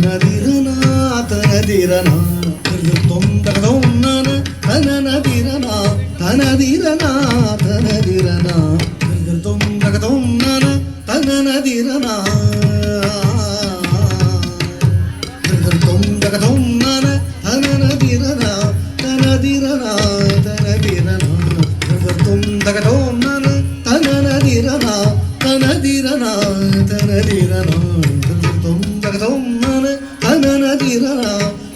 తనదిరనా తనదిరనా తొందరదొన్నన తననదిరనా తనదిరనా తనదిరనా తొందరదొన్నన తననదిరనా తొందరదొన్నన తననదిరనా తనదిరనా తనదిరనా తొందరదొన్నన తననదిరనా తనదిరనా తనదిరనా తొందరదొన్నన తననదిరనా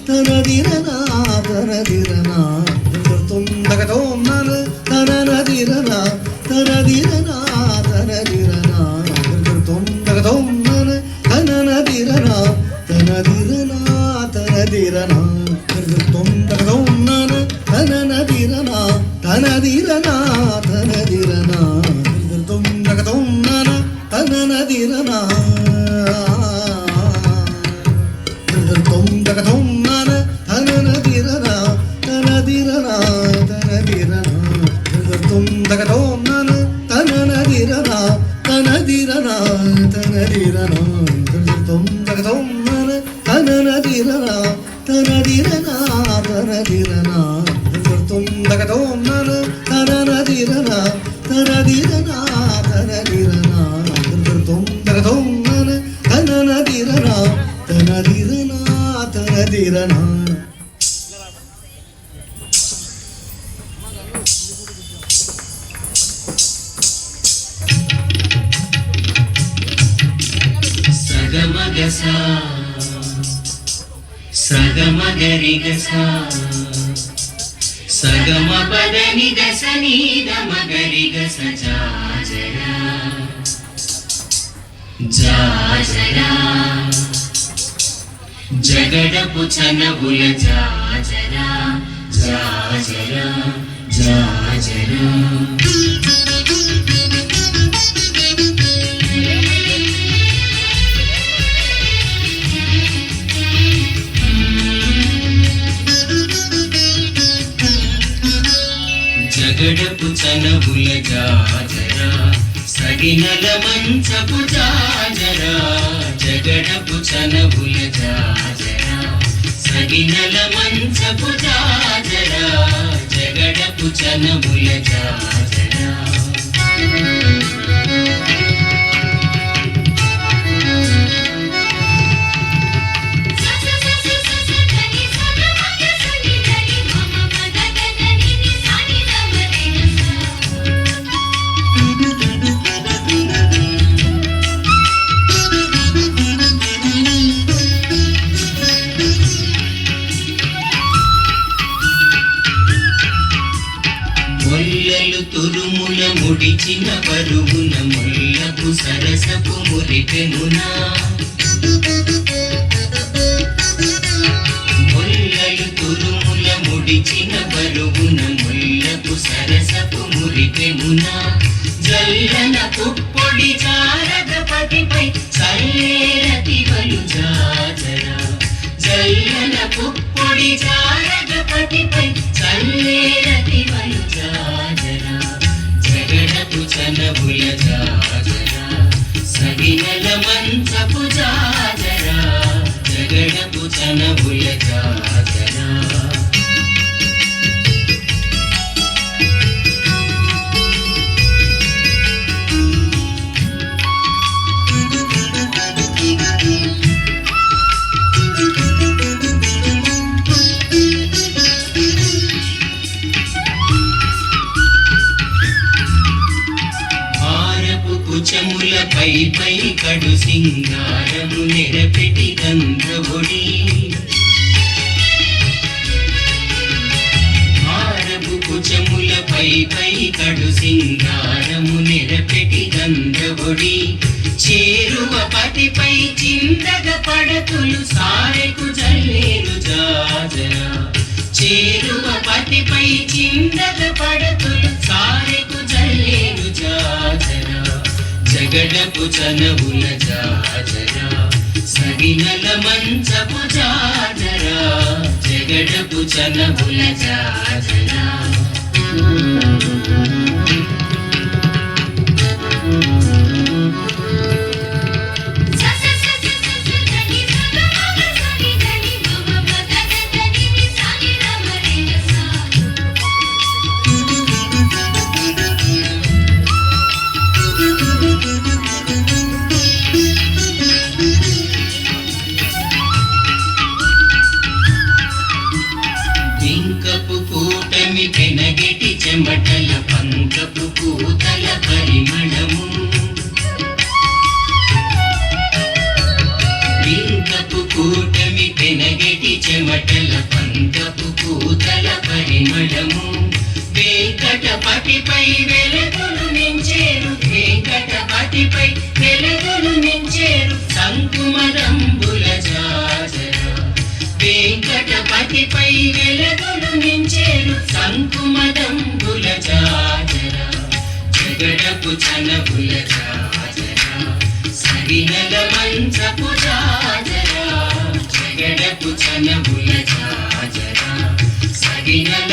తనదిరనా తనదిరనా తొందరదొన్నన తననదిరనా తనదిరనా తనదిరనా తొందరదొన్నన తననదిరనా తనదిరనా తనదిరనా తొందరదొన్నన తననదిరనా తనదిరనా తనదిరనా తొందరదొన్నన తననదిరనా తొందరదొన్నన తననదిరనా తనదిరనా తనదిరనా తొందరదొన్నన తననదిరనా తనదిరనా తనదిరనా తొందరదొన్నన తననదిరనా తనదిరనా తనదిరనా తొందరదొన్నన తననదిరనా తనదిరనా తనదిరనా తొందరదొన్నన తననదిరనా తనదిరనా తనదిరనా. సగమగస సగమగరిగస సగమ పదని గస నీద మగరిగస జాజరా జాజరా జగడపు చనబుల జాజరా జాజరా జాజరా. జగడపు చనబుల జాజరా సగినల మంచపు జాజరా జగడపు చనబుల జాజరా సగినల మంచపు జాజరా జగడపు చనబుల జాజరా. మొల్లలు తురుముల ముడిచిన పరుగున ముల్లపు సరసపు మురిపెనునా మొల్లలు తురుముల ముడిచిన పరుగున ముల్లపు సరసపు మురిపెనునా జల్లన పుప్పొడి జారగపతిపై చల్లేరతివలు జాజరా జల్లన పుప్పొడి జారగపతిపై చల్లేరతివలు జాజరా జగడపు చనబుల జాజరా సగినల మంచపు జాజరా జగడపు చనబుల జాజరా. కుచముల పై పై కడు సింగారము నెరపెటి గంధబొడి హారపు కుచముల పై పై కడు సింగారము నెరపెటి గంధబొడి చేరువ పతిపై చిందగ పడతులు సారెకు జల్లేరు జాజరా చేరువ పతిపై చిందగ పడతులు సారెకు జల్లేరు జాజరా జగడపు చనబుల జాజరా సగినల మంచపు జాజరా జగడపు చనబుల జాజరా. చెమటల పంకపు పూతల పరిమళము వెంకటపతిపై వెలుగులు నించేరు వెంకటపతిపై వెలుగులు నించేరు సంకుమదంబుల జాజర వెంకటపతిపై వెలుగులు నించేరు సంకుమదంబుల జాజర జగడపు చనబుల జాజర సరినల మంచపు జాజర జగడపు చనబుల జాజర సరినల